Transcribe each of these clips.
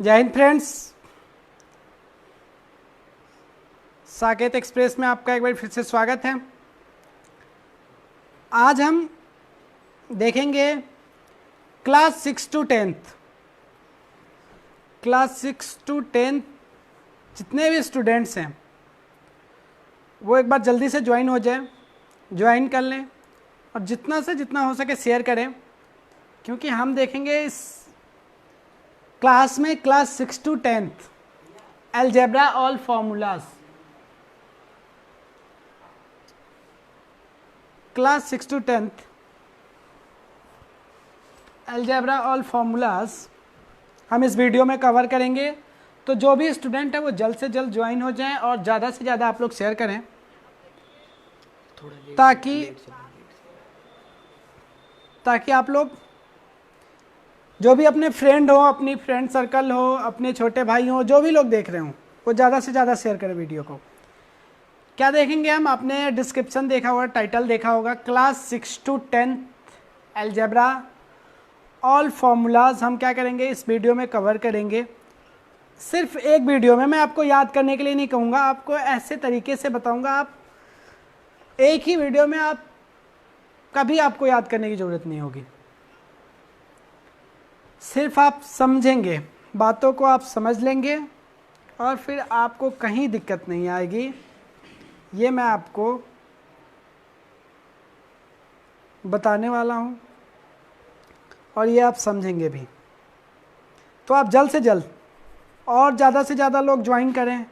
जय Hind friends, Saket express में आपका एक बार फिर से स्वागत है। आज हम देखेंगे class 6 to 10th। Class 6 to 10th जितने भी स्टूडेंट्स हैं वो एक बार जल्दी से ज्वाइन हो जाए, ज्वाइन कर लें और जितना से जितना हो सके शेयर करें, क्योंकि हम देखेंगे इस क्लास में class 6 to 10th algebra all formulas. Class 6 to 10th algebra all formulas हम इस वीडियो में कवर करेंगे। तो जो भी स्टूडेंट है वो जल्द से जल्द ज्वाइन हो जाएं और ज़्यादा से ज़्यादा आप लोग शेयर करें ताकि आप लोग जो भी अपने फ्रेंड हो, अपनी फ्रेंड सर्कल हो, अपने छोटे भाई हो, जो भी लोग देख रहे हो वो ज़्यादा से ज़्यादा शेयर करें वीडियो को। क्या देखेंगे हम? आपने डिस्क्रिप्शन देखा होगा, टाइटल देखा होगा, class 6 to 10th algebra all formulas हम क्या करेंगे इस वीडियो में कवर करेंगे। सिर्फ एक वीडियो में, मैं आपको याद करने के लिए नहीं कहूँगा, आपको ऐसे तरीके से बताऊँगा, आप एक ही वीडियो में आप कभी आपको याद करने की ज़रूरत नहीं होगी। सिर्फ आप समझेंगे, बातों को आप समझ लेंगे और फिर आपको कहीं दिक्कत नहीं आएगी। ये मैं आपको बताने वाला हूँ और ये आप समझेंगे भी। तो आप जल्द से जल्द और ज़्यादा से ज़्यादा लोग ज्वाइन करें,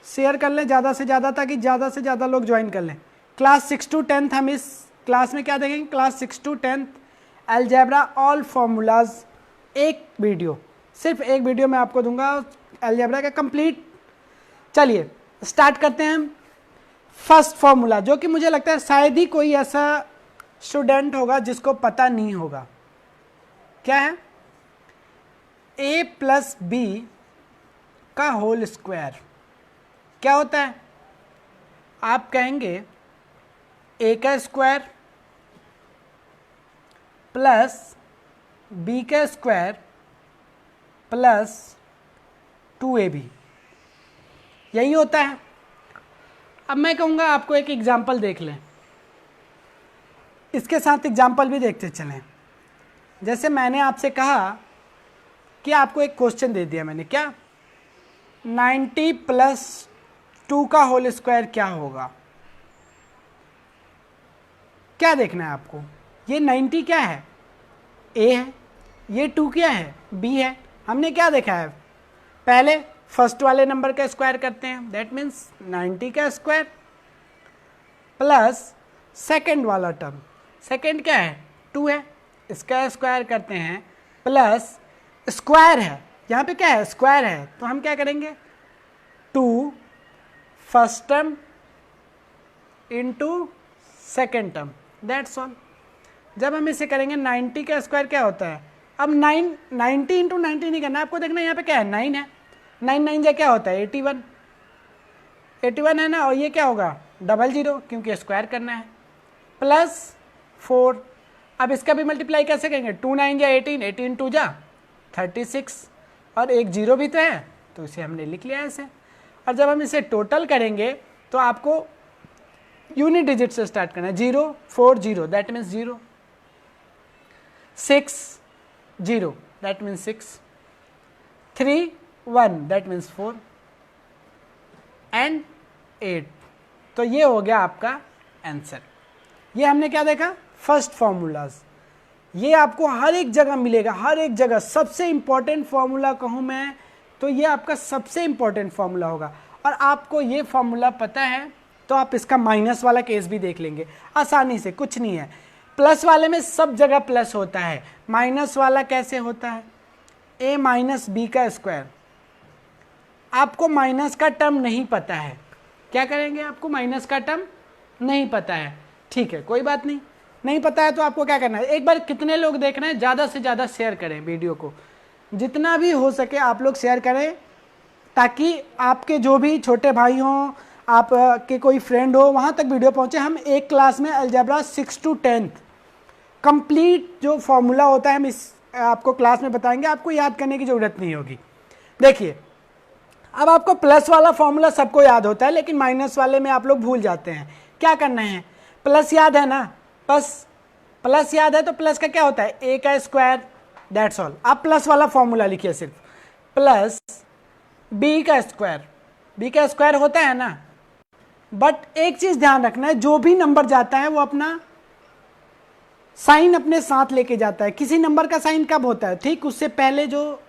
शेयर कर लें ज़्यादा से ज़्यादा, ताकि ज़्यादा से ज़्यादा लोग ज्वाइन कर लें। क्लास 6 टू 10th हम इस क्लास में क्या देखेंगे? Class 6 to 10th algebra all formulas. एक वीडियो, सिर्फ एक वीडियो मैं आपको दूंगा अलजेब्रा का कंप्लीट। चलिए स्टार्ट करते हैं। फर्स्ट फॉर्मूला, जो कि मुझे लगता है शायद ही कोई ऐसा स्टूडेंट होगा जिसको पता नहीं होगा, क्या है? a प्लस बी का होल स्क्वायर क्या होता है? आप कहेंगे a का स्क्वायर प्लस b का स्क्वायर प्लस 2ab, यही होता है। अब मैं कहूँगा आपको एक एग्जाम्पल देख लें, इसके साथ एग्जाम्पल भी देखते चलें। जैसे मैंने आपसे कहा कि आपको एक क्वेश्चन दे दिया मैंने, क्या 90 प्लस 2 का होल स्क्वायर क्या होगा? क्या देखना है आपको? ये 90 क्या है? a है। ये 2 क्या है? b है। हमने क्या देखा है? पहले फर्स्ट वाले नंबर का स्क्वायर करते हैं, दैट मीन्स 90 का स्क्वायर प्लस सेकेंड वाला टर्म, सेकेंड क्या है? 2 है, इसका स्क्वायर करते हैं प्लस स्क्वायर है, यहाँ पे क्या है? स्क्वायर है, तो हम क्या करेंगे? 2 first term into second term, that's all. जब हम इसे करेंगे 90 का स्क्वायर क्या होता है? अब 90 इंटू 90 नहीं करना, आपको देखना यहाँ पे क्या है? 9 है। 9 9 जा क्या होता है? 81 है ना। और ये क्या होगा? 00, क्योंकि स्क्वायर करना है, प्लस 4। अब इसका भी मल्टीप्लाई कैसे करेंगे? 2 9 जा 18, 18 2 जा 36, और एक 0 भी तो है, तो इसे हमने लिख लिया ऐसे। और जब हम इसे टोटल करेंगे तो आपको यूनिट डिजिट से स्टार्ट करना है। 0 4 0, that means 0, 6 0, that means 6, 3 1, that means 4 and 8। तो ये हो गया आपका आंसर। ये हमने क्या देखा? First formulas. ये आपको हर एक जगह मिलेगा, हर एक जगह। सबसे इंपॉर्टेंट फॉर्मूला कहूँ मैं तो ये आपका सबसे इंपॉर्टेंट फॉर्मूला होगा। और आपको ये फॉर्मूला पता है तो आप इसका माइनस वाला केस भी देख लेंगे आसानी से, कुछ नहीं है। प्लस वाले में सब जगह प्लस होता है, माइनस वाला कैसे होता है? a माइनस बी का स्क्वायर। आपको माइनस का टर्म नहीं पता है, क्या करेंगे? आपको माइनस का टर्म नहीं पता है, ठीक है, कोई बात नहीं, नहीं पता है तो आपको क्या करना है? एक बार कितने लोग देख रहे हैं, ज़्यादा से ज़्यादा शेयर करें वीडियो को, जितना भी हो सके आप लोग शेयर करें, ताकि आपके जो भी छोटे भाई हों, आप के कोई फ्रेंड हो, वहाँ तक वीडियो पहुँचे। हम एक क्लास में अलजेब्रा 6 टू 10th कंप्लीट जो फॉर्मूला होता है हम इस आपको क्लास में बताएंगे, आपको याद करने की ज़रूरत नहीं होगी। देखिए अब आपको प्लस वाला फॉर्मूला सबको याद होता है, लेकिन माइनस वाले में आप लोग भूल जाते हैं। क्या करना है, प्लस याद है ना, बस प्लस याद है तो प्लस का क्या होता है, ए का स्क्वायर, दैट्स ऑल। आप प्लस वाला फॉर्मूला लिखिए सिर्फ, प्लस बी का स्क्वायर, बी का स्क्वायर होता है ना। बट एक चीज ध्यान रखना है, जो भी नंबर जाता है वो अपना साइन अपने साथ लेके जाता है। किसी नंबर का साइन कब होता है, ठीक उससे पहले जो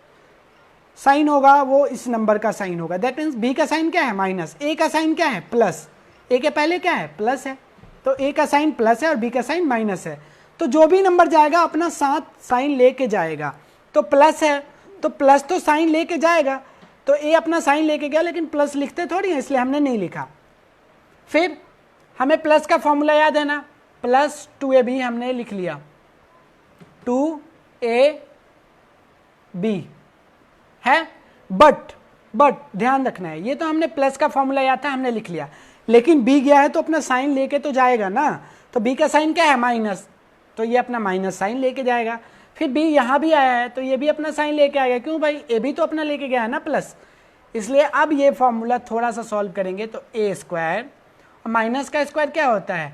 साइन होगा वो इस नंबर का साइन होगा। दैट मीन्स बी का साइन क्या है, माइनस, ए का साइन क्या है, प्लस, ए के पहले क्या है, प्लस है, तो ए का साइन प्लस है और बी का साइन माइनस है। तो जो भी नंबर जाएगा अपना साथ साइन लेके जाएगा। तो प्लस है तो प्लस तो साइन लेके जाएगा, तो ए अपना साइन लेके गया, लेकिन प्लस लिखते थोड़ी है, इसलिए हमने नहीं लिखा। फिर हमें प्लस का फॉर्मूला याद है ना, प्लस 2ab हमने लिख लिया, 2ab है। बट ध्यान रखना है, ये तो हमने प्लस का फॉर्मूला याद था, हमने लिख लिया, लेकिन b गया है तो अपना साइन लेके तो जाएगा ना। तो b का साइन क्या है, माइनस, तो ये अपना माइनस साइन लेके जाएगा। फिर b यहाँ भी आया है तो ये भी अपना साइन लेके आएगा, क्यों भाई, a भी तो अपना लेके गया है ना प्लस। इसलिए अब ये फॉर्मूला थोड़ा सा सॉल्व करेंगे तो a स्क्वायर और माइनस का स्क्वायर क्या होता है,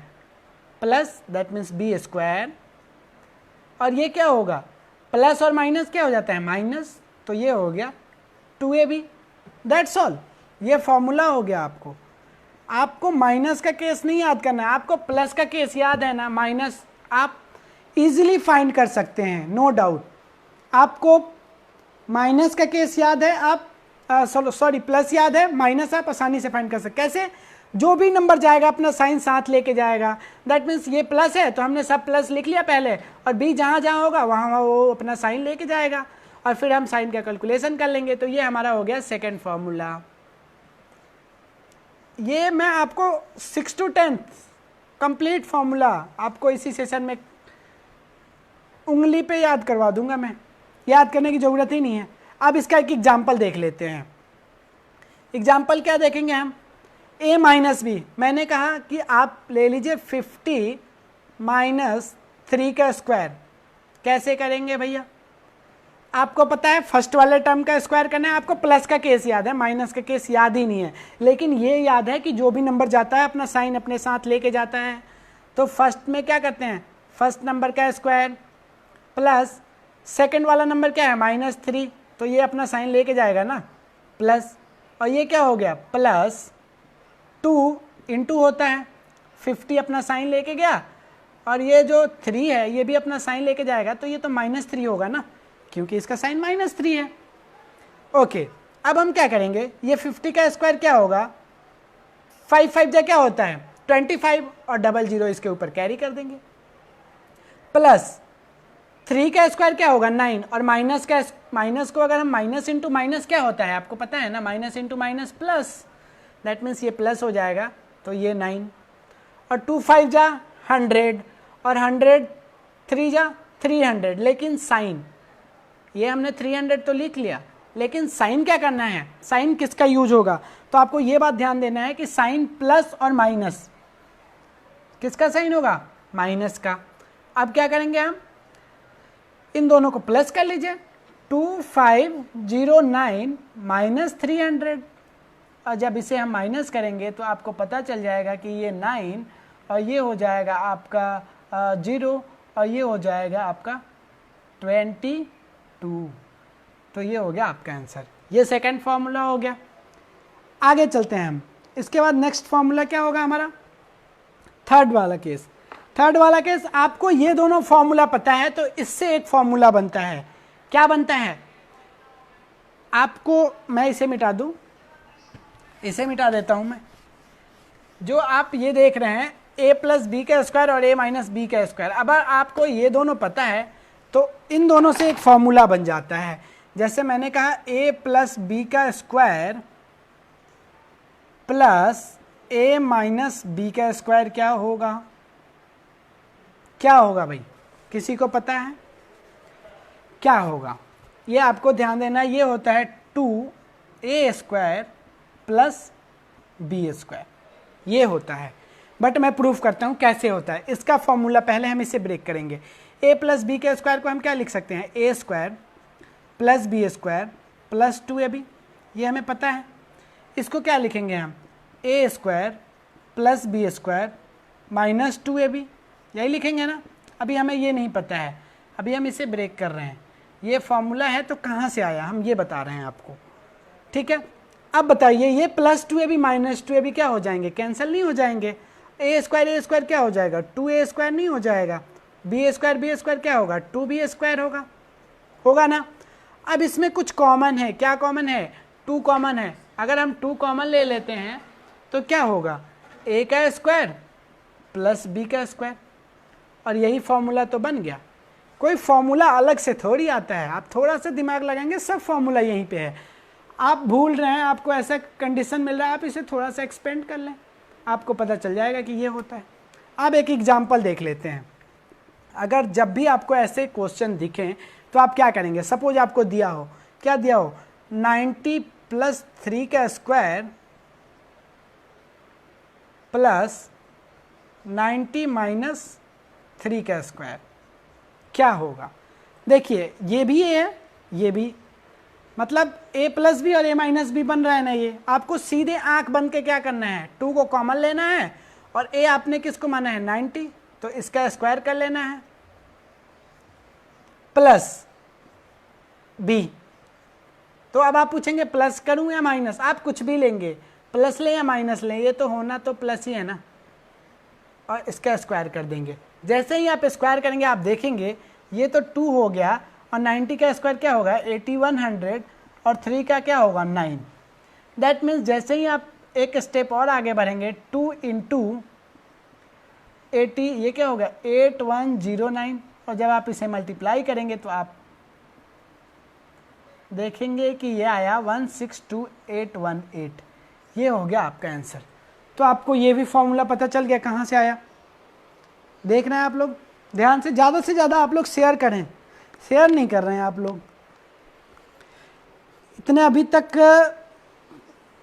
plus, that means b square, और ये क्या होगा, प्लस और माइनस क्या हो जाता है, माइनस, तो ये हो गया 2ab, दैट्स ऑल। ये फॉर्मूला हो गया। आपको माइनस का केस नहीं याद करना है, आपको प्लस का केस याद है ना, माइनस आप इजीली फाइंड कर सकते हैं, नो डाउट। आपको माइनस का केस याद है, आप सॉरी प्लस याद है, माइनस आप आसानी से फाइंड कर सकते। कैसे, जो भी नंबर जाएगा अपना साइन साथ लेके जाएगा। दैट मीन्स ये प्लस है तो हमने सब प्लस लिख लिया पहले, और बी जहाँ जहाँ होगा वहाँ वो अपना साइन लेके जाएगा, और फिर हम साइन का कैलकुलेशन कर लेंगे। तो ये हमारा हो गया सेकेंड फॉर्मूला। ये मैं आपको 6 to 10 कंप्लीट फॉर्मूला आपको इसी सेशन में उंगली पे याद करवा दूंगा, मैं याद करने की ज़रूरत ही नहीं है। अब इसका एक एग्जाम्पल देख लेते हैं। एग्जाम्पल क्या देखेंगे हम, a माइनस बी। मैंने कहा कि आप ले लीजिए 50 माइनस 3 का स्क्वायर। कैसे करेंगे भैया, आपको पता है फर्स्ट वाले टर्म का स्क्वायर करना है। आपको प्लस का केस याद है, माइनस का केस याद ही नहीं है, लेकिन ये याद है कि जो भी नंबर जाता है अपना साइन अपने साथ लेके जाता है। तो फर्स्ट में क्या करते हैं, फर्स्ट नंबर का स्क्वायर प्लस सेकंड वाला नंबर क्या है, -3, तो ये अपना साइन लेके जाएगा ना, प्लस, और ये क्या हो गया, प्लस 2 इंटू होता है 50 अपना साइन लेके गया, और ये जो 3 है ये भी अपना साइन लेके जाएगा, तो ये तो -3 होगा ना, क्योंकि इसका साइन -3 है। ओके, अब हम क्या करेंगे, ये 50 का स्क्वायर क्या होगा, 5 5 जा क्या होता है 25, और 00 इसके ऊपर कैरी कर देंगे, प्लस 3 का स्क्वायर क्या होगा 9, और माइनस को अगर हम माइनस इंटू माइनस क्या होता है आपको पता है ना, minus into minus plus, that means ये प्लस हो जाएगा, तो ये 9, और 2 5 जा 100, और 100 3 जा 300, लेकिन साइन ये हमने 300 तो लिख लिया, लेकिन साइन क्या करना है, साइन किसका यूज होगा, तो आपको ये बात ध्यान देना है कि साइन प्लस और माइनस किसका साइन होगा, माइनस का। अब क्या करेंगे हम, इन दोनों को प्लस कर लीजिए, 2509 माइनस 300, और जब इसे हम माइनस करेंगे तो आपको पता चल जाएगा कि ये 9 और ये हो जाएगा आपका 0, और ये हो जाएगा आपका 22, तो ये हो गया आपका आंसर। ये सेकंड फॉर्मूला हो गया। आगे चलते हैं हम, इसके बाद नेक्स्ट फॉर्मूला क्या होगा हमारा, थर्ड वाला केस। थर्ड वाला केस आपको ये दोनों फॉर्मूला पता है, तो इससे एक फॉर्मूला बनता है। क्या बनता है, आपको मैं इसे मिटा दूं, इसे मिटा देता हूं मैं। जो आप ये देख रहे हैं a प्लस बी का स्क्वायर और a माइनस बी का स्क्वायर, अब आपको ये दोनों पता है तो इन दोनों से एक फॉर्मूला बन जाता है। जैसे मैंने कहा a प्लस बी का square plus a minus B का स्क्वायर क्या होगा, क्या होगा भाई, किसी को पता है क्या होगा, ये आपको ध्यान देना। ये होता है 2a square plus B square, ये होता है। बट मैं प्रूफ करता हूँ कैसे होता है। इसका फॉर्मूला पहले हम इसे ब्रेक करेंगे। a प्लस बी के स्क्वायर को हम क्या लिख सकते हैं, a square plus B square plus 2ab, ये हमें पता है। इसको क्या लिखेंगे हम, a square plus B square minus 2ab, यही लिखेंगे ना। अभी हमें ये नहीं पता है, अभी हम इसे ब्रेक कर रहे हैं। ये फॉर्मूला है तो कहाँ से आया हम ये बता रहे हैं आपको, ठीक है। अब बताइए ये प्लस 2ab माइनस 2ab क्या हो जाएंगे, कैंसिल नहीं हो जाएंगे। ए स्क्वायर क्या हो जाएगा, 2a स्क्वायर नहीं हो जाएगा। बी स्क्वायर क्या होगा, 2b स्क्वायर होगा ना। अब इसमें कुछ कॉमन है, क्या कॉमन है, 2 कॉमन है। अगर हम 2 कॉमन ले लेते हैं तो क्या होगा, a का स्क्वायर प्लस b का स्क्वायर, और यही फॉर्मूला तो बन गया। कोई फॉर्मूला अलग से थोड़ी आता है, आप थोड़ा सा दिमाग लगाएंगे सब फॉर्मूला यहीं पे है। आप भूल रहे हैं, आपको ऐसा कंडीशन मिल रहा है, आप इसे थोड़ा सा एक्सपेंड कर लें, आपको पता चल जाएगा कि ये होता है। अब एक एग्जाम्पल देख लेते हैं। अगर जब भी आपको ऐसे क्वेश्चन दिखें तो आप क्या करेंगे, सपोज आपको दिया हो, क्या दिया हो, 90 प्लस 3 का स्क्वायर प्लस 90 माइनस 3 का स्क्वायर क्या होगा। देखिए ये भी ए है, ये भी, मतलब a प्लस बी और a माइनस बी बन रहा है ना। ये आपको सीधे आंख बन के क्या करना है, 2 को कॉमन लेना है, और a आपने किसको माना है 90, तो इसका स्क्वायर कर लेना है, प्लस b। तो अब आप पूछेंगे प्लस करूं या माइनस, आप कुछ भी लेंगे, प्लस लें या माइनस लें, ये तो होना तो प्लस ही है ना, और इसका स्क्वायर कर देंगे। जैसे ही आप स्क्वायर करेंगे आप देखेंगे ये तो 2 हो गया, और 90 का स्क्वायर क्या होगा 8100, और 3 का क्या होगा 9। दैट मीन्स जैसे ही आप एक स्टेप और आगे बढ़ेंगे, 2 इंटू 80, ये क्या होगा 8109, और जब आप इसे मल्टीप्लाई करेंगे तो आप देखेंगे कि ये आया 162818, ये हो गया आपका आंसर। तो आपको ये भी फॉर्मूला पता चल गया कहाँ से आया। देख रहे हैं आप लोग, ध्यान से ज़्यादा आप लोग शेयर करें, शेयर नहीं कर रहे हैं आप लोग इतने अभी तक।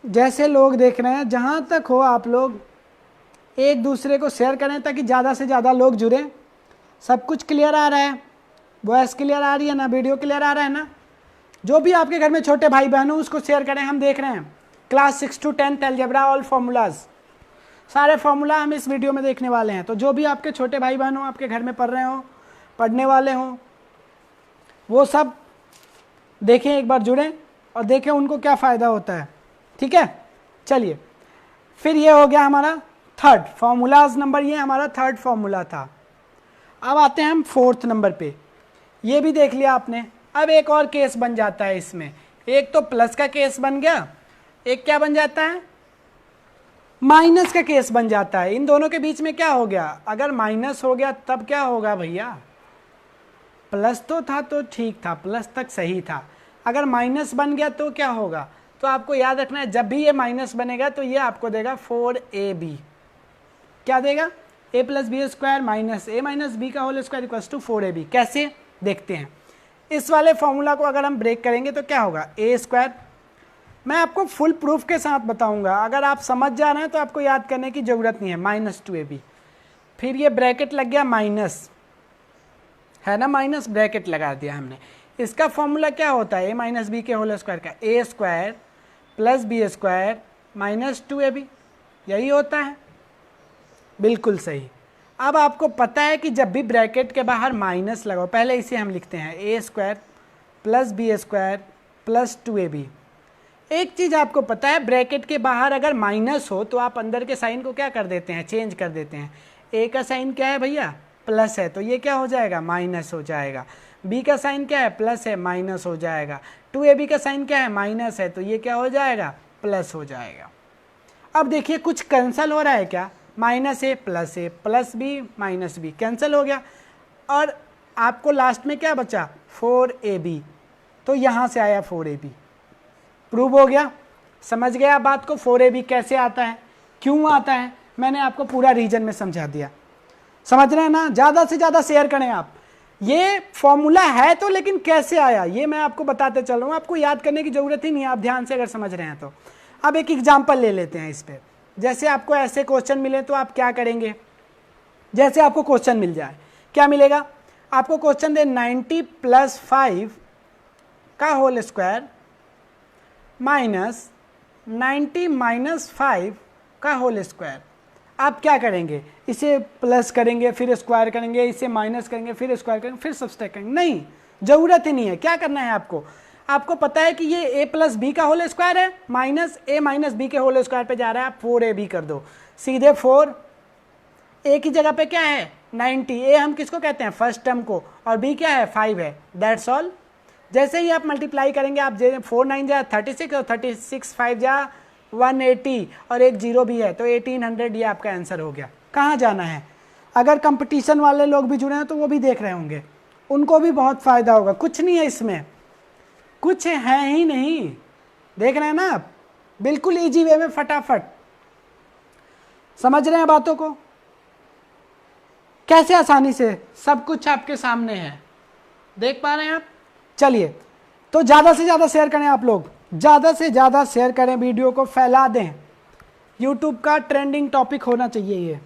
जैसे लोग देख रहे हैं, जहाँ तक हो आप लोग एक दूसरे को शेयर करें ताकि ज़्यादा से ज़्यादा लोग जुड़ें। सब कुछ क्लियर आ रहा है, वॉइस क्लियर आ रही है ना, वीडियो क्लियर आ रहा है ना। जो भी आपके घर में छोटे भाई बहन हो उसको शेयर करें। हम देख रहे हैं class 6 to 10 algebra all formulas, सारे फार्मूला हम इस वीडियो में देखने वाले हैं। तो जो भी आपके छोटे भाई बहन हो, आपके घर में पढ़ रहे हो, पढ़ने वाले हों, वो सब देखें, एक बार जुड़ें और देखें उनको क्या फ़ायदा होता है, ठीक है। चलिए फिर ये हो गया हमारा थर्ड फार्मूलाज नंबर, ये हमारा थर्ड फार्मूला था। अब आते हैं हम फोर्थ नंबर पे, ये भी देख लिया आपने। अब एक और केस बन जाता है इसमें, एक तो प्लस का केस बन गया, एक क्या बन जाता है माइनस का केस बन जाता है। इन दोनों के बीच में क्या हो गया, अगर माइनस हो गया तब क्या होगा भैया, प्लस तो था तो ठीक था, प्लस तक सही था। अगर माइनस बन गया तो क्या होगा, तो आपको याद रखना है जब भी ये माइनस बनेगा तो ये आपको देगा 4ab। क्या देगा, a plus B square minus a minus B का whole square equals to 4ab। कैसे देखते हैं, इस वाले फॉर्मूला को अगर हम ब्रेक करेंगे तो क्या होगा a स्क्वायर। मैं आपको फुल प्रूफ के साथ बताऊंगा, अगर आप समझ जा रहे हैं तो आपको याद करने की जरूरत नहीं है। माइनस 2ab, फिर ये ब्रैकेट लग गया माइनस, है ना, माइनस ब्रैकेट लगा दिया हमने। इसका फॉर्मूला क्या होता है, a माइनस बी के होल स्क्वायर का, a square plus B square minus 2ab, यही होता है, बिल्कुल सही। अब आपको पता है कि जब भी ब्रैकेट के बाहर माइनस लगाओ, पहले इसे हम लिखते हैं a square plus B square plus 2ab। एक चीज़ आपको पता है, ब्रैकेट के बाहर अगर माइनस हो तो आप अंदर के साइन को क्या कर देते हैं, चेंज कर देते हैं। a का साइन क्या है भैया, प्लस है, तो ये क्या हो जाएगा माइनस हो जाएगा। b का साइन क्या है, प्लस है, माइनस हो जाएगा। 2ab का साइन क्या है, माइनस है, तो ये क्या हो जाएगा, प्लस हो जाएगा। अब देखिए कुछ कैंसिल हो रहा है क्या, minus A plus B minus B cancel हो गया, और आपको लास्ट में क्या बचा 4ab, तो यहाँ से आया 4ab, प्रूव हो गया। समझ गया बात को, 4ab कैसे आता है, क्यों आता है, मैंने आपको पूरा रीजन में समझा दिया। समझ रहे हैं ना, ज़्यादा से ज़्यादा शेयर करें आप। ये फॉर्मूला है तो, लेकिन कैसे आया ये मैं आपको बताते चल रहा हूँ, आपको याद करने की ज़रूरत ही नहीं है, आप ध्यान से अगर समझ रहे हैं तो। अब एक एग्जाम्पल ले लेते हैं इस पर। जैसे आपको ऐसे क्वेश्चन मिले तो आप क्या करेंगे, जैसे आपको क्वेश्चन मिल जाए, क्या मिलेगा आपको, क्वेश्चन दे 90 प्लस 5 का होल स्क्वायर माइनस 90 माइनस 5 का होल स्क्वायर। आप क्या करेंगे, इसे प्लस करेंगे फिर स्क्वायर करेंगे, इसे माइनस करेंगे फिर स्क्वायर करेंगे फिर सब्सट्रैक्ट करेंगे? नहीं, जरूरत ही नहीं है। क्या करना है आपको, आपको पता है कि ये a प्लस बी का होल स्क्वायर है, माइनस a माइनस बी के होल स्क्वायर पे जा रहा है, आप 4ab कर दो सीधे। 4 a की जगह पे क्या है 90, a हम किसको कहते हैं फर्स्ट टर्म को, और b क्या है 5 है, दैट्स ऑल। जैसे ही आप मल्टीप्लाई करेंगे, आप 4 9 जा 36 और 36 5 जा 180 और एक जीरो भी है तो 1800, ये आपका आंसर हो गया। कहाँ जाना है, अगर कंपटीशन वाले लोग भी जुड़े हैं तो वो भी देख रहे होंगे, उनको भी बहुत फायदा होगा। कुछ नहीं है इसमें, कुछ है ही नहीं, देख रहे हैं ना आप, बिल्कुल इजी वे में फटाफट समझ रहे हैं बातों को, कैसे आसानी से सब कुछ आपके सामने है, देख पा रहे हैं आप। चलिए, तो ज़्यादा से ज़्यादा शेयर करें आप लोग, ज़्यादा से ज़्यादा शेयर करें, वीडियो को फैला दें। यूट्यूब का ट्रेंडिंग टॉपिक होना चाहिए, ये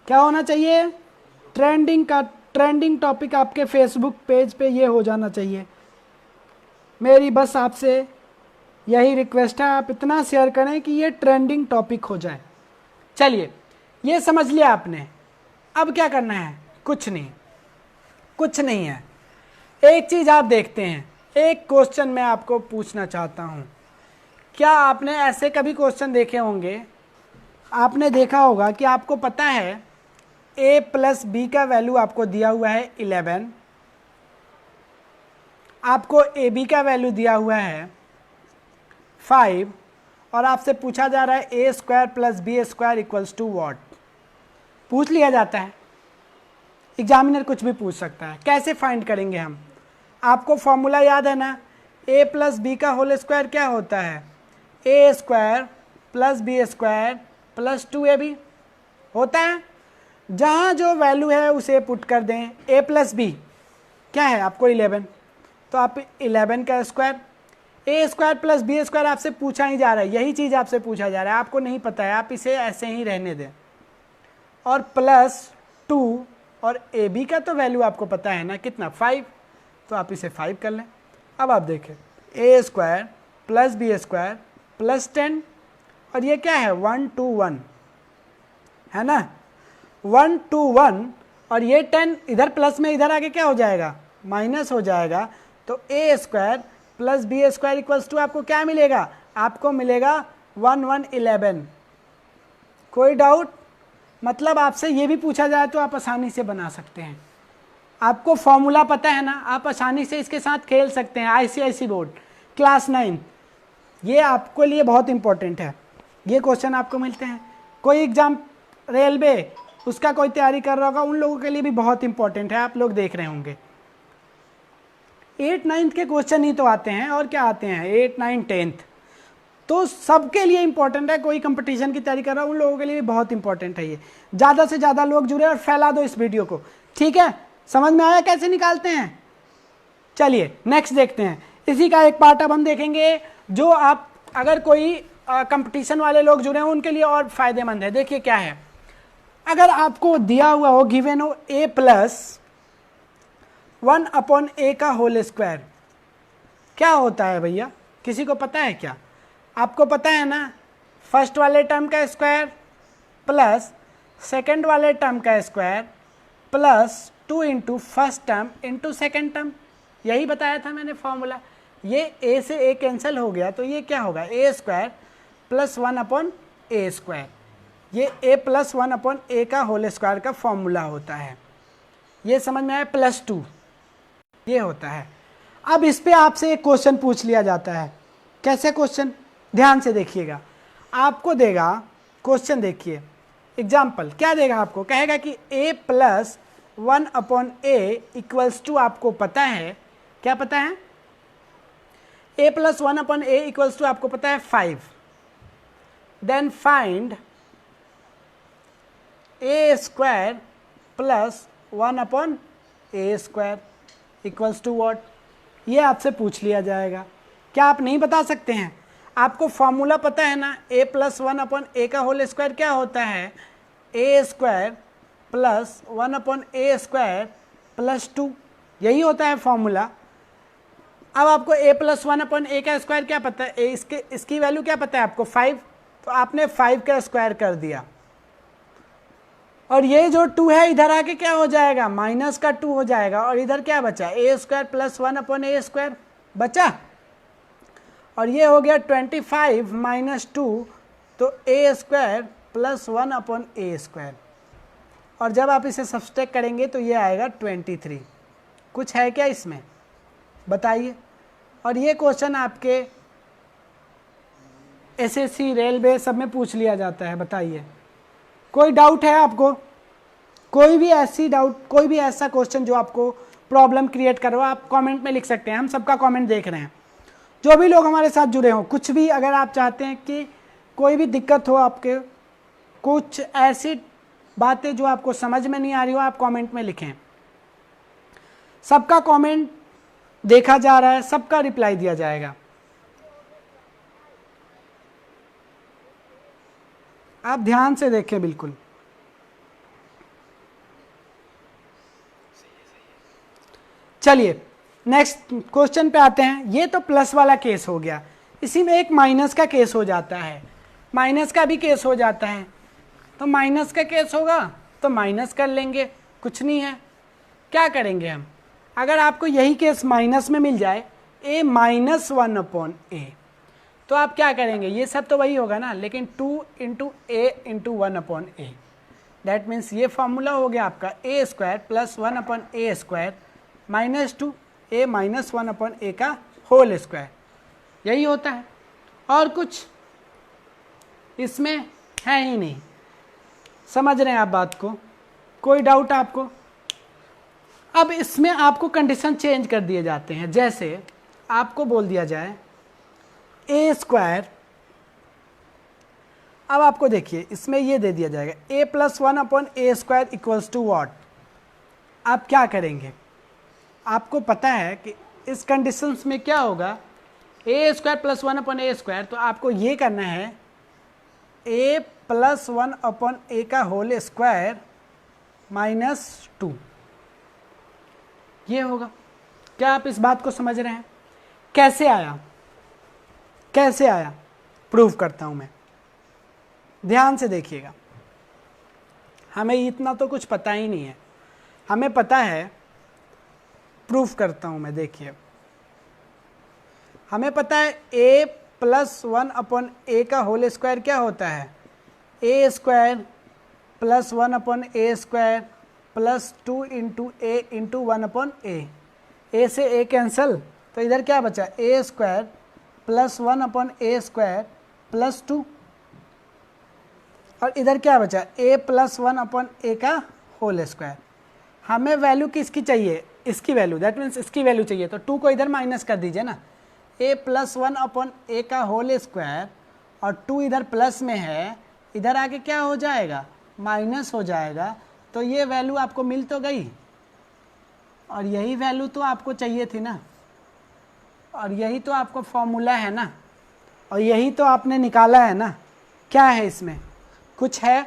क्या होना चाहिए, ट्रेंडिंग टॉपिक आपके फेसबुक पेज पे ये हो जाना चाहिए। मेरी बस आपसे यही रिक्वेस्ट है, आप इतना शेयर करें कि ये ट्रेंडिंग टॉपिक हो जाए। चलिए, ये समझ लिया आपने, अब क्या करना है, कुछ नहीं है। एक चीज़ आप देखते हैं, एक क्वेश्चन मैं आपको पूछना चाहता हूँ। क्या आपने ऐसे कभी क्वेश्चन देखे होंगे, आपने देखा होगा कि आपको पता है a प्लस बी का वैल्यू आपको दिया हुआ है 11, आपको ए बी का वैल्यू दिया हुआ है 5, और आपसे पूछा जा रहा है A square plus B square equals to what. पूछ लिया जाता है, एग्जामिनर कुछ भी पूछ सकता है। कैसे फाइंड करेंगे हम, आपको फॉर्मूला याद है ना, a प्लस बी का होल स्क्वायर क्या होता है, A square plus B square plus 2ab होता है। जहाँ जो वैल्यू है उसे पुट कर दें, a प्लस बी क्या है आपको 11, तो आप 11 का स्क्वायर, ए स्क्वायर प्लस बी स्क्वायर आपसे पूछा ही जा रहा है, यही चीज़ आपसे पूछा जा रहा है, आपको नहीं पता है, आप इसे ऐसे ही रहने दें, और प्लस 2, और ए बी का तो वैल्यू आपको पता है ना कितना 5, तो आप इसे 5 कर लें। अब आप देखें A square plus B square plus 10, और ये क्या है 1 2 1 है ना, 1 2 1, और ये 10 इधर प्लस में इधर आगे क्या हो जाएगा माइनस हो जाएगा, तो A square plus B square equals to आपको क्या मिलेगा, आपको मिलेगा 1 1 11। कोई डाउट, मतलब आपसे ये भी पूछा जाए तो आप आसानी से बना सकते हैं, आपको फॉर्मूला पता है ना, आप आसानी से इसके साथ खेल सकते हैं। आईसीआईसी बोर्ड क्लास 9, ये आपके लिए बहुत इंपॉर्टेंट है, ये क्वेश्चन आपको मिलते हैं। कोई एग्जाम रेलवे उसका कोई तैयारी कर रहा होगा, उन लोगों के लिए भी बहुत इंपॉर्टेंट है, आप लोग देख रहे होंगे। 8 9 के क्वेश्चन ही तो आते हैं, और क्या आते हैं 8 9 10, तो सबके लिए इंपॉर्टेंट है। कोई कंपटीशन की तैयारी कर रहा है, उन लोगों के लिए भी बहुत इंपॉर्टेंट है ये। ज़्यादा से ज़्यादा लोग जुड़े और फैला दो इस वीडियो को, ठीक है। समझ में आया कैसे निकालते हैं। चलिए नेक्स्ट देखते हैं, इसी का एक पार्ट अब हम देखेंगे जो आप अगर कोई कंपटीशन वाले लोग जुड़े हों उनके लिए और फायदेमंद है। देखिए क्या है, अगर आपको दिया हुआ हो, गिवन हो a प्लस 1 अपॉन ए का होल स्क्वायर, क्या होता है भैया, किसी को पता है क्या, आपको पता है ना, फर्स्ट वाले टर्म का स्क्वायर प्लस सेकंड वाले टर्म का square plus 2 into first term into second term, यही बताया था मैंने फॉर्मूला। ये a से a कैंसिल हो गया तो ये क्या होगा a square plus 1 upon A square, ये a प्लस 1 अपॉन ए का होल स्क्वायर का फॉर्मूला होता है। ये समझ में आया, प्लस 2 ये होता है। अब इस पे आपसे एक क्वेश्चन पूछ लिया जाता है, कैसे क्वेश्चन, ध्यान से देखिएगा, आपको देगा क्वेश्चन, देखिए एग्जाम्पल क्या देगा आपको, कहेगा कि a plus 1 upon A equals to, आपको पता है क्या पता है, a plus 1 upon A equals to आपको पता है 5, then find A square plus 1 upon A square equals to what, ये आपसे पूछ लिया जाएगा। क्या आप नहीं बता सकते हैं, आपको फॉर्मूला पता है ना, a प्लस 1 अपॉन ए का होल स्क्वायर क्या होता है, A square plus 1 upon A square plus 2, यही होता है फॉर्मूला। अब आपको a प्लस 1/a का स्क्वायर क्या पता है, इसकी वैल्यू क्या पता है आपको 5, तो आपने 5 का स्क्वायर कर दिया, और ये जो 2 है इधर आके क्या हो जाएगा, माइनस का 2 हो जाएगा, और इधर क्या बचा, a² प्लस 1/a² बचा, और ये हो गया 25 माइनस 2, तो a² प्लस 1/a², और जब आप इसे सब्सट्रैक्ट करेंगे तो ये आएगा 23। कुछ है क्या इसमें बताइए। और ये क्वेश्चन आपके एसएससी रेलवे सब में पूछ लिया जाता है, बताइए कोई डाउट है आपको, कोई भी ऐसा क्वेश्चन जो आपको प्रॉब्लम क्रिएट कर रहा हो, आप कमेंट में लिख सकते हैं, हम सबका कमेंट देख रहे हैं, जो भी लोग हमारे साथ जुड़े हों, कुछ भी अगर आप चाहते हैं कि कोई भी दिक्कत हो आपके, कुछ ऐसी बातें जो आपको समझ में नहीं आ रही हो, आप कमेंट में लिखें, सबका कमेंट देखा जा रहा है, सबका रिप्लाई दिया जाएगा। आप ध्यान से देखें बिल्कुल। चलिए नेक्स्ट क्वेश्चन पे आते हैं। ये तो प्लस वाला केस हो गया, इसी में एक माइनस का केस हो जाता है, माइनस का भी केस हो जाता है, तो माइनस का केस होगा तो माइनस कर लेंगे, कुछ नहीं है। क्या करेंगे हम, अगर आपको यही केस माइनस में मिल जाए a माइनस 1/a, तो आप क्या करेंगे, ये सब तो वही होगा ना, लेकिन 2 into a into 1/a, that means ये फॉर्मूला हो गया आपका a² plus 1/a² minus 2 a minus 1/a का होल स्क्वायर, यही होता है, और कुछ इसमें है ही नहीं। समझ रहे हैं आप बात को, कोई डाउट आपको। अब इसमें आपको कंडीशन चेंज कर दिए जाते हैं, जैसे आपको बोल दिया जाए a², अब आपको देखिए इसमें ये दे दिया जाएगा a plus 1/a² equals to what. आप क्या करेंगे, आपको पता है कि इस कंडीशंस में क्या होगा, a² प्लस 1/a², तो आपको ये करना है a प्लस 1/a का होल स्क्वायर माइनस 2, ये होगा। क्या आप इस बात को समझ रहे हैं, कैसे आया, कैसे आया, प्रूव करता हूं मैं, ध्यान से देखिएगा। हमें इतना तो कुछ पता ही नहीं है, हमें पता है, प्रूफ करता हूं मैं, देखिए हमें पता है a प्लस 1/a का होल स्क्वायर क्या होता है, a² plus 1/a² plus 2 into a into 1/a, a से a कैंसल, तो इधर क्या बचा, a² प्लस 1/a² प्लस 2, और इधर क्या बचा, a प्लस 1/a का होल स्क्वायर। हमें वैल्यू किसकी चाहिए, इसकी वैल्यू, दैट मीन्स इसकी वैल्यू चाहिए, तो 2 को इधर माइनस कर दीजिए ना, a प्लस 1/a का होल स्क्वायर, और 2 इधर प्लस में है, इधर आके क्या हो जाएगा, माइनस हो जाएगा, तो ये वैल्यू आपको मिल तो गई, और यही वैल्यू तो आपको चाहिए थी ना, और यही तो आपको फॉर्मूला है ना, और यही तो आपने निकाला है ना। क्या है इसमें, कुछ है,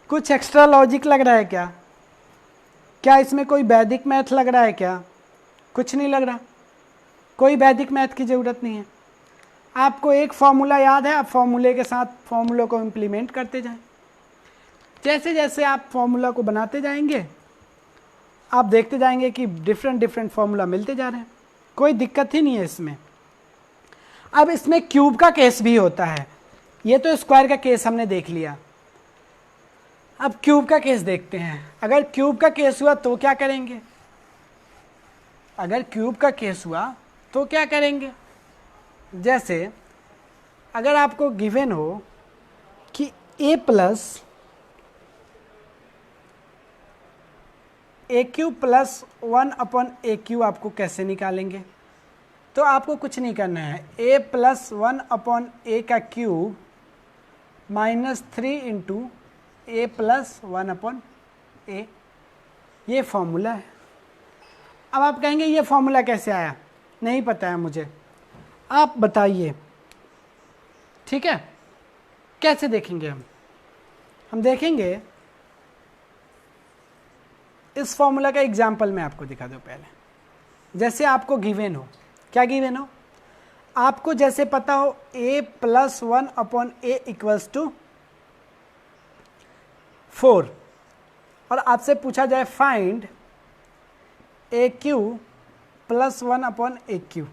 कुछ एक्स्ट्रा लॉजिक लग रहा है क्या, क्या इसमें कोई वैदिक मैथ लग रहा है क्या, कुछ नहीं लग रहा, कोई वैदिक मैथ की ज़रूरत नहीं है। आपको एक फॉर्मूला याद है, आप फॉर्मूले के साथ फॉर्मूले को इम्प्लीमेंट करते जाएं, जैसे जैसे आप फॉर्मूला को बनाते जाएंगे आप देखते जाएंगे कि डिफरेंट फॉर्मूला मिलते जा रहे हैं, कोई दिक्कत ही नहीं है इसमें। अब इसमें क्यूब का केस भी होता है, ये तो स्क्वायर का केस हमने देख लिया, अब क्यूब का केस देखते हैं। अगर क्यूब का केस हुआ तो क्या करेंगे, अगर क्यूब का केस हुआ तो क्या करेंगे, जैसे अगर आपको गिवन हो कि a plus a³ plus 1/a³ आपको कैसे निकालेंगे, तो आपको कुछ नहीं करना है, a प्लस 1/a का cube minus 3 into a plus 1/a, ये फॉर्मूला है। अब आप कहेंगे ये फॉर्मूला कैसे आया, नहीं पता है मुझे, आप बताइए, ठीक है। कैसे देखेंगे हम देखेंगे इस फॉर्मूला का एग्जाम्पल मैं आपको दिखा दूं पहले। जैसे आपको गिवन हो क्या गिवन हो, आपको जैसे पता हो a plus 1/a equals to 4 और आपसे पूछा जाए फाइंड AQ प्लस 1/AQ,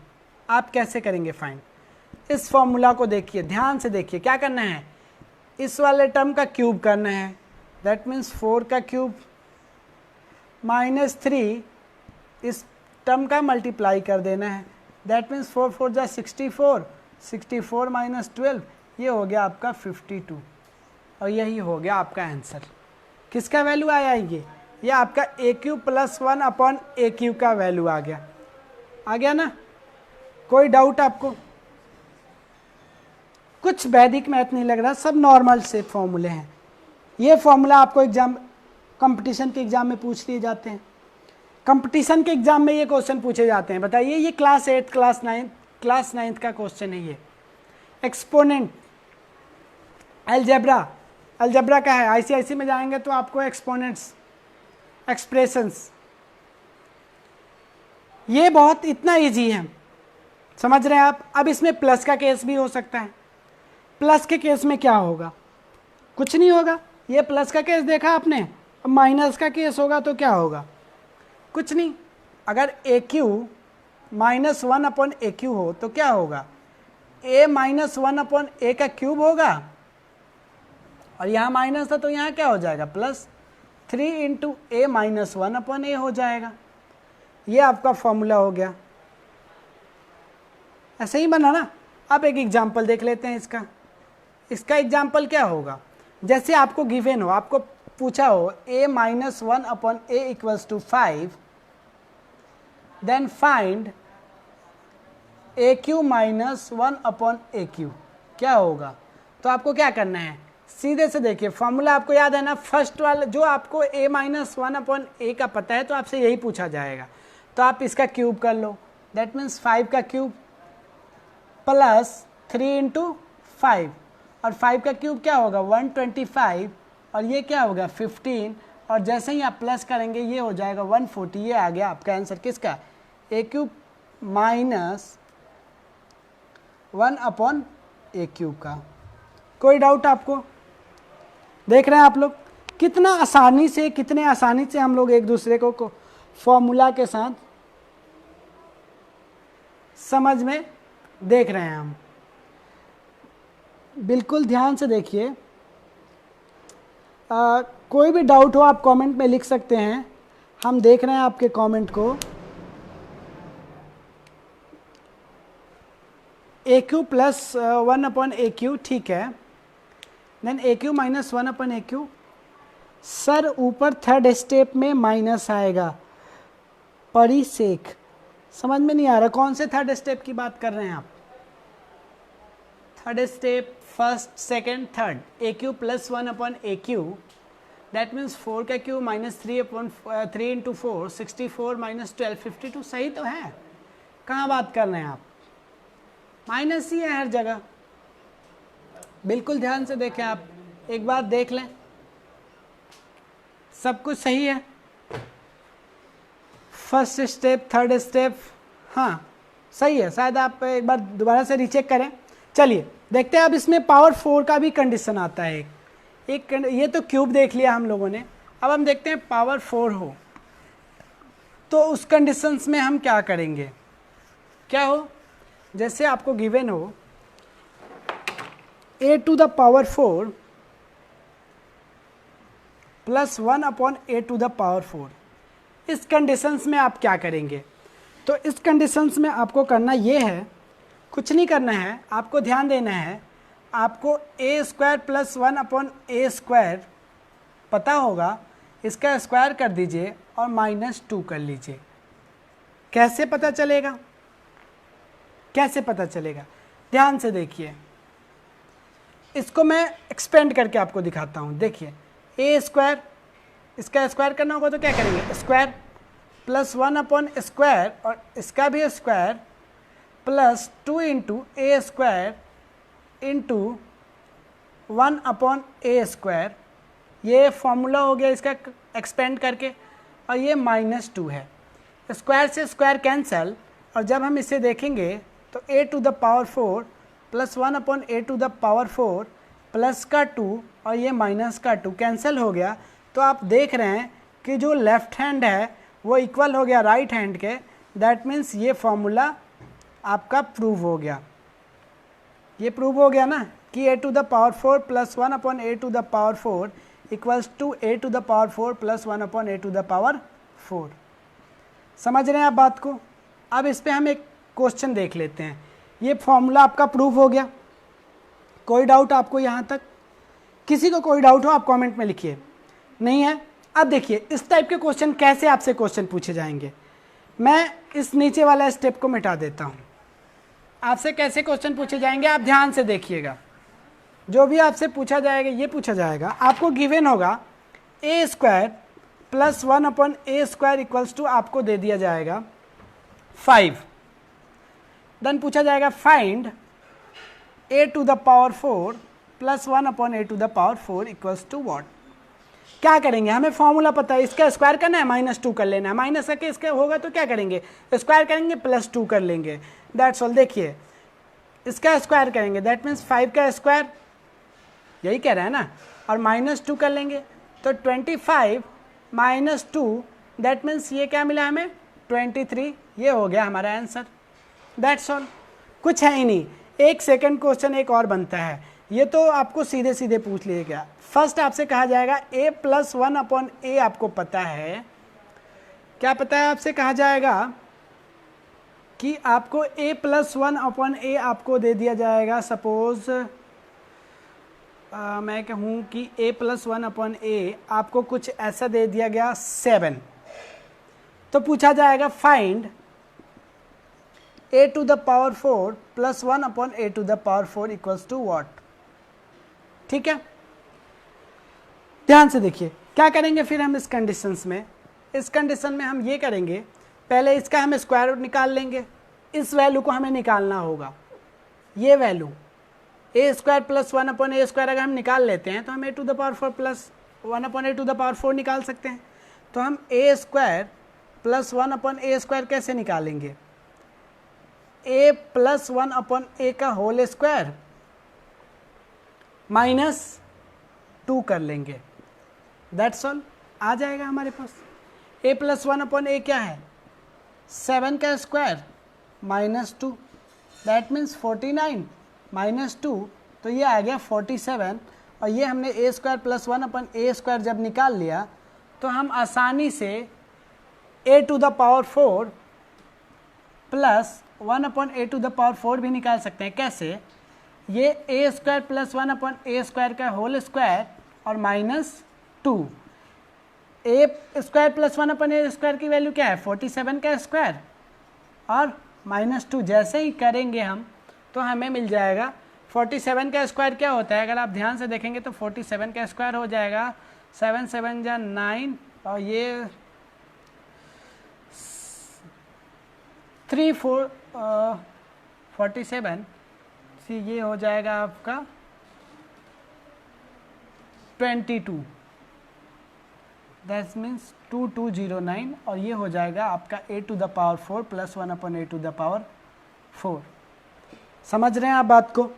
आप कैसे करेंगे फाइंड। इस फॉर्मूला को देखिए, ध्यान से देखिए, क्या करना है, इस वाले टर्म का क्यूब करना है, दैट मीन्स 4 का क्यूब माइनस 3 इस टर्म का मल्टीप्लाई कर देना है, दैट मीन्स 4 4 जा 64, 64 माइनस 12, ये हो गया आपका 52 और यही हो गया आपका आंसर। किसका वैल्यू आया ये आपका AQ प्लस 1/AQ का वैल्यू आ गया ना। कोई डाउट आपको, कुछ वैदिक मैथ नहीं लग रहा, सब नॉर्मल से फॉर्मूले हैं। ये फॉर्मूला आपको एग्जाम कंपटीशन के एग्जाम में पूछ लिए जाते हैं, कंपटीशन के एग्जाम में ये क्वेश्चन पूछे जाते हैं। बताइए, ये क्लास 8 क्लास 9 का क्वेश्चन है ये। एक्सपोनेंट, अलजेब्रा का है, आईसीआईसी में जाएंगे तो आपको एक्सपोनेंट्स, एक्सप्रेशंस, ये बहुत इतना इजी है, समझ रहे हैं आप। अब इसमें प्लस का केस भी हो सकता है। प्लस के केस में क्या होगा, कुछ नहीं होगा, ये प्लस का केस देखा आपने। अब माइनस का केस होगा तो क्या होगा, कुछ नहीं। अगर AQ माइनस 1/AQ हो तो क्या होगा, A माइनस 1/A का क्यूब होगा और यहाँ माइनस था तो यहाँ क्या हो जाएगा, plus 3 into A minus 1/A हो जाएगा। ये आपका फॉर्मूला हो गया, ऐसे ही बना ना। अब एक एग्जाम्पल देख लेते हैं इसका एग्जाम्पल क्या होगा। जैसे आपको गिवन हो, आपको पूछा हो A minus 1/A equals to 5, then find AQ minus 1/AQ, क्या होगा। तो आपको क्या करना है, सीधे से देखिए, फॉर्मूला आपको याद है ना, फर्स्ट वाला जो आपको A माइनस 1/A का पता है तो आपसे यही पूछा जाएगा। तो आप इसका क्यूब कर लो, दैट मीन्स 5 का क्यूब प्लस 3 इंटू 5 और 5 का क्यूब क्या होगा 125 और ये क्या होगा 15 और जैसे ही आप प्लस करेंगे ये हो जाएगा 140। ये आ गया आपका आंसर किसका, AQ माइनस 1/AQ का। कोई डाउट आपको, देख रहे हैं आप लोग कितने आसानी से हम लोग एक दूसरे को फॉर्मूला के साथ समझ में देख रहे हैं हम। बिल्कुल ध्यान से देखिए, कोई भी डाउट हो आप कमेंट में लिख सकते हैं, हम देख रहे हैं आपके कमेंट को। AQ प्लस 1/AQ, ठीक है, then AQ minus 1/AQ। Sir ऊपर थर्ड स्टेप में माइनस आएगा, परिसेक समझ में नहीं आ रहा, कौन से थर्ड स्टेप की बात कर रहे हैं आप। Third step, first, second, third. AQ plus 1/AQ, that means 4 का क्यूब माइनस 3 इंटू 4, 64 माइनस 12, 52। सही तो है, कहाँ बात कर रहे हैं आप, माइनस ही है हर जगह। बिल्कुल ध्यान से देखें आप, एक बार देख लें, सब कुछ सही है। फर्स्ट स्टेप, थर्ड स्टेप, हाँ सही है। शायद आप एक बार दोबारा से रीचेक करें। चलिए देखते हैं, अब इसमें पावर 4 का भी कंडीशन आता है एक ये तो क्यूब देख लिया हम लोगों ने, अब हम देखते हैं पावर 4 हो तो उस कंडीशंस में हम क्या करेंगे। क्या हो, जैसे आपको गिवन हो A to the power 4 plus 1/A to the power 4, इस कंडीशंस में आप क्या करेंगे। तो इस कंडीशंस में आपको करना ये है, कुछ नहीं करना है, आपको ध्यान देना है, आपको A² प्लस 1/A स्क्वायर पता होगा, इसका स्क्वायर कर दीजिए और -2 कर लीजिए। कैसे पता चलेगा, कैसे पता चलेगा, ध्यान से देखिए, इसको मैं एक्सपेंड करके आपको दिखाता हूँ। देखिए A², इसका स्क्वायर करना होगा तो क्या करेंगे, स्क्वायर प्लस 1/स्क्वायर और इसका भी square plus 2 into A² into 1/A square. ये फॉर्मूला हो गया इसका एक्सपेंड करके, और ये -2 है। स्क्वायर से स्क्वायर कैंसल और जब हम इसे देखेंगे तो a to the power 4 plus 1 upon a to the power 4 plus का 2 और ये माइनस का 2 कैंसिल हो गया। तो आप देख रहे हैं कि जो लेफ्ट हैंड है वो इक्वल हो गया राइट हैंड के। दैट मीन्स ये फॉर्मूला आपका प्रूव हो गया। ये प्रूव हो गया ना कि a to the power 4 plus 1 upon a to the power 4 equals to a to the power 4 plus 1 upon a to the power 4। समझ रहे हैं आप बात को? अब इस पे हम एक क्वेश्चन देख लेते हैं। ये फॉर्मूला आपका प्रूव हो गया। कोई डाउट आपको यहाँ तक? किसी को कोई डाउट हो आप कमेंट में लिखिए। नहीं है? अब देखिए इस टाइप के क्वेश्चन कैसे आपसे क्वेश्चन पूछे जाएंगे। मैं इस नीचे वाला स्टेप को मिटा देता हूँ। आपसे कैसे क्वेश्चन पूछे जाएंगे आप ध्यान से देखिएगा। जो भी आपसे पूछा जाएगा ये पूछा जाएगा, आपको गिवन होगा a square plus 1 upon a square equals to आपको दे दिया जाएगा 5। देन पूछा जाएगा find a to the power 4 plus 1 upon a to the power 4 equals to what. क्या करेंगे? हमें फॉर्मूला पता है, इसका स्क्वायर करना है -2 कर लेना है। माइनस करके इसका होगा तो क्या करेंगे? स्क्वायर करेंगे प्लस 2 कर लेंगे। That's all. देखिए इसका स्क्वायर करेंगे दैट मीन्स 5 का स्क्वायर, यही कह रहा है ना, और -2 कर लेंगे तो 25 -2 दैट मीन्स ये क्या मिला हमें 23। ये हो गया हमारा आंसर। That's all. कुछ है ही नहीं। एक सेकंड क्वेश्चन एक और बनता है, ये तो आपको सीधे सीधे पूछ लिएगा। फर्स्ट आपसे कहा जाएगा a प्लस 1 अपॉन a आपको पता है। क्या पता है आपसे? कहा जाएगा कि आपको a प्लस 1 अपॉन a आपको दे दिया जाएगा। सपोज मैं कहूँ कि a प्लस 1 अपॉन a आपको कुछ ऐसा दे दिया गया 7। तो पूछा जाएगा find a to the power 4 plus 1 upon a to the power 4 equals to what. ठीक है, ध्यान से देखिए क्या करेंगे फिर हम इस कंडीशंस में। इस कंडीशन में हम ये करेंगे, पहले इसका हम स्क्वायर रूट निकाल लेंगे। इस वैल्यू को हमें निकालना होगा, ये value a square plus 1 upon a square अगर हम निकाल लेते हैं तो हम a to the power 4 plus 1 upon a to the power 4 निकाल सकते हैं। तो हम a square plus 1 upon a square कैसे निकालेंगे? a प्लस 1 अपॉन a का होल स्क्वायर -2 कर लेंगे। That's all. आ जाएगा हमारे पास। a प्लस 1 अपॉन a क्या है? 7 का स्क्वायर -2 दैट मीन्स 49 -2 तो ये आ गया 47। और ये हमने a square plus 1 upon a square जब निकाल लिया तो हम आसानी से a to the power 4 plus 1 upon a to the power 4 भी निकाल सकते हैं। कैसे? ये a square plus 1 upon a square का होल स्क्वायर और -2। a square plus 1 upon a square की वैल्यू क्या है? 47 का स्क्वायर और -2। जैसे ही करेंगे हम तो हमें मिल जाएगा 47 का स्क्वायर क्या होता है? अगर आप ध्यान से देखेंगे तो 47 का स्क्वायर हो जाएगा 7 7 जा 9 और ये 3 4 47 सी ये हो जाएगा आपका 22 दैट मीन्स 2209 और ये हो जाएगा आपका a to the power 4 plus 1 upon a to the power 4। समझ रहे हैं आप बात को?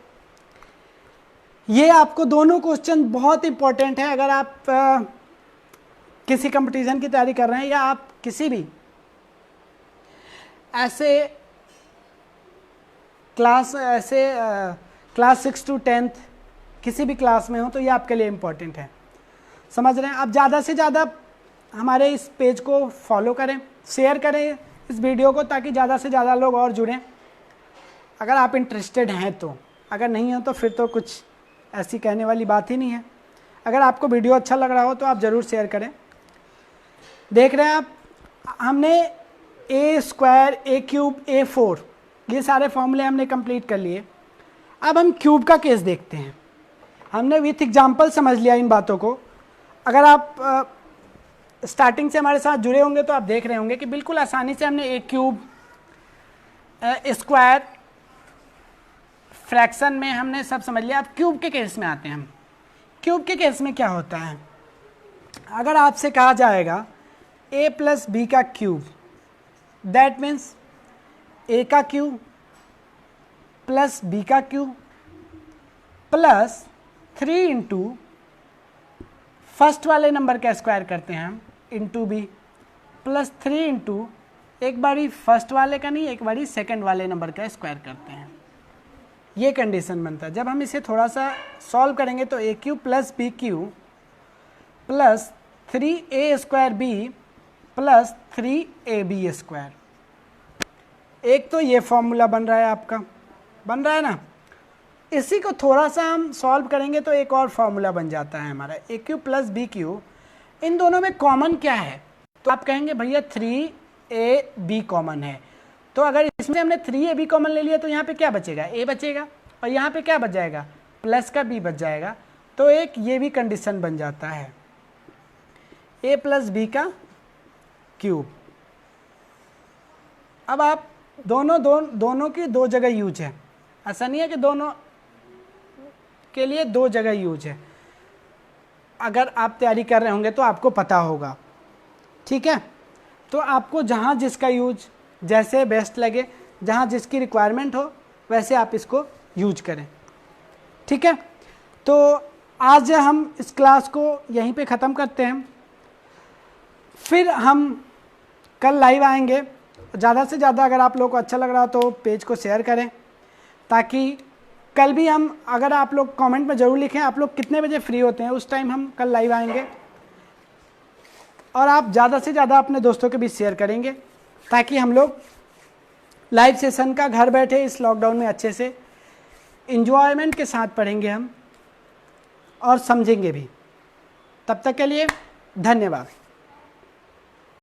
ये आपको दोनों क्वेश्चन बहुत इंपॉर्टेंट है। अगर आप किसी कंपटीशन की तैयारी कर रहे हैं या आप किसी भी ऐसे क्लास 6 to 10th किसी भी क्लास में हो तो ये आपके लिए इम्पोर्टेंट है। समझ रहे हैं? आप ज़्यादा से ज़्यादा हमारे इस पेज को फॉलो करें, शेयर करें इस वीडियो को ताकि ज़्यादा से ज़्यादा लोग और जुड़ें अगर आप इंटरेस्टेड हैं तो। अगर नहीं हो तो फिर तो कुछ ऐसी कहने वाली बात ही नहीं है। अगर आपको वीडियो अच्छा लग रहा हो तो आप ज़रूर शेयर करें। देख रहे हैं आप, हमने a square a cube a4 ये सारे फॉर्मूले हमने कंप्लीट कर लिए। अब हम क्यूब का केस देखते हैं। हमने विथ एग्जांपल समझ लिया इन बातों को। अगर आप स्टार्टिंग से हमारे साथ जुड़े होंगे तो आप देख रहे होंगे कि बिल्कुल आसानी से हमने a क्यूब स्क्वायर फ्रैक्शन में हमने सब समझ लिया। अब क्यूब के केस में आते हैं हम। क्यूब के केस में क्या होता है? अगर आपसे कहा जाएगा a प्लस बी का क्यूब दैट मीन्स ए का क्यूब प्लस बी का क्यूब प्लस 3 इंटू फर्स्ट वाले नंबर का स्क्वायर करते हैं हम इंटू बी प्लस 3 इंटू एक बारी फर्स्ट वाले का नहीं, एक बारी सेकंड वाले नंबर का स्क्वायर करते हैं। ये कंडीशन बनता है। जब हम इसे थोड़ा सा सॉल्व करेंगे तो A cube plus B cube plus 3a square B plus 3ab square. एक तो ये फॉर्मूला बन रहा है आपका, बन रहा है ना। इसी को थोड़ा सा हम सॉल्व करेंगे तो एक और फॉर्मूला बन जाता है हमारा ए क्यूब प्लस बी क्यूब। इन दोनों में कॉमन क्या है? तो आप कहेंगे भैया 3ab कॉमन है। तो अगर इसमें हमने 3ab कॉमन ले लिया तो यहाँ पे क्या बचेगा? a बचेगा और यहाँ पे क्या बच जाएगा? प्लस का b बच जाएगा। तो एक ये भी कंडीशन बन जाता है a प्लस बी का क्यूब। अब आप दोनों की दो जगह यूज है, ऐसा नहीं है कि दोनों के लिए दो जगह यूज है। अगर आप तैयारी कर रहे होंगे तो आपको पता होगा, ठीक है। तो आपको जहाँ जिसका यूज जैसे बेस्ट लगे, जहाँ जिसकी रिक्वायरमेंट हो वैसे आप इसको यूज करें, ठीक है। तो आज हम इस क्लास को यहीं पे ख़त्म करते हैं। फिर हम कल लाइव आएंगे। ज़्यादा से ज़्यादा अगर आप लोग को अच्छा लग रहा हो तो पेज को शेयर करें, ताकि कल भी हम, अगर आप लोग कमेंट में ज़रूर लिखें आप लोग कितने बजे फ्री होते हैं, उस टाइम हम कल लाइव आएंगे। और आप ज़्यादा से ज़्यादा अपने दोस्तों के बीच शेयर करेंगे, ताकि हम लोग लाइव सेशन का घर बैठे इस लॉकडाउन में अच्छे से एंजॉयमेंट के साथ पढ़ेंगे हम और समझेंगे भी। तब तक के लिए धन्यवाद।